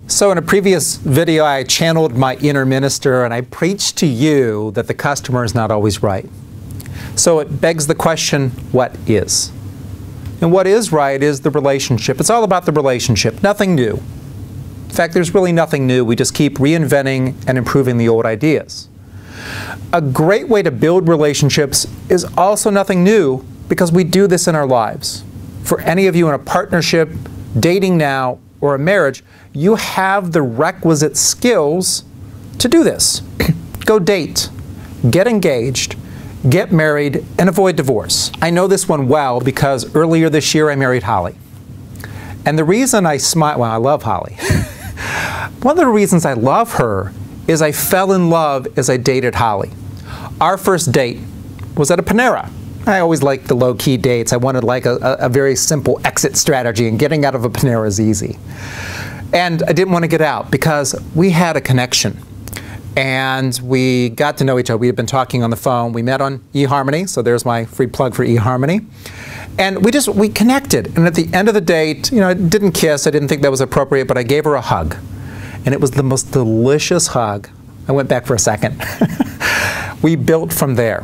So in a previous video, I channeled my inner minister and I preached to you that the customer is not always right. So it begs the question, what is? And what is right is the relationship. It's all about the relationship, nothing new. In fact, there's really nothing new. We just keep reinventing and improving the old ideas. A great way to build relationships is also nothing new because we do this in our lives. For any of you in a partnership, dating now, or a marriage, you have the requisite skills to do this. Go date, get engaged, get married, and avoid divorce. I know this one well because earlier this year I married Holly. And the reason I smile, well, I love Holly. One of the reasons I love her is I fell in love as I dated Holly. Our first date was at a Panera. I always liked the low-key dates. I wanted like a very simple exit strategy, and getting out of a Panera is easy. And I didn't want to get out because we had a connection. And we got to know each other. We had been talking on the phone. We met on eHarmony, so there's my free plug for eHarmony. And we connected. And at the end of the date, you know, I didn't kiss. I didn't think that was appropriate, but I gave her a hug. And it was the most delicious hug. I went back for a second. We built from there.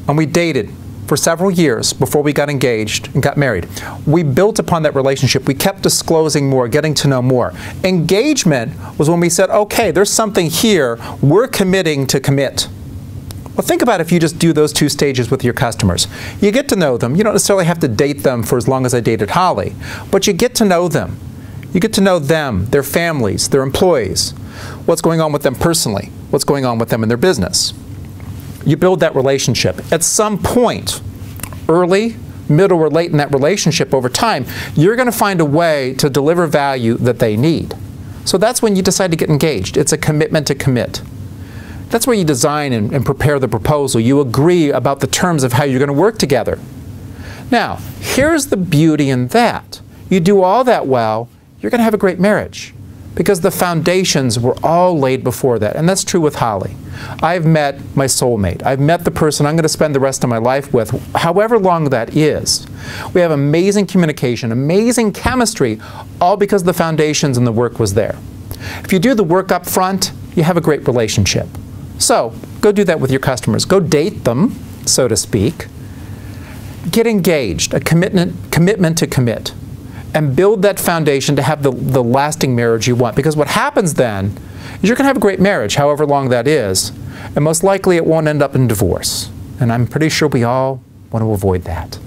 And we dated for several years before we got engaged and got married. We built upon that relationship. We kept disclosing more, getting to know more. Engagement was when we said, okay, there's something here. We're committing to commit. Well, think about if you just do those two stages with your customers. You get to know them. You don't necessarily have to date them for as long as I dated Holly, but you get to know them. You get to know them, their families, their employees, what's going on with them personally, what's going on with them in their business. You build that relationship. At some point, early, middle, or late in that relationship over time, you're going to find a way to deliver value that they need. So that's when you decide to get engaged. It's a commitment to commit. That's where you design and prepare the proposal. You agree about the terms of how you're going to work together. Now, here's the beauty in that. You do all that well, you're going to have a great marriage, because the foundations were all laid before that. And that's true with Holly. I've met my soulmate. I've met the person I'm going to spend the rest of my life with, however long that is. We have amazing communication, amazing chemistry, all because the foundations and the work was there. If you do the work up front, you have a great relationship. So, go do that with your customers. Go date them, so to speak. Get engaged, a commitment to commit. And build that foundation to have the lasting marriage you want. Because what happens then is you're going to have a great marriage, however long that is, and most likely it won't end up in divorce. And I'm pretty sure we all want to avoid that.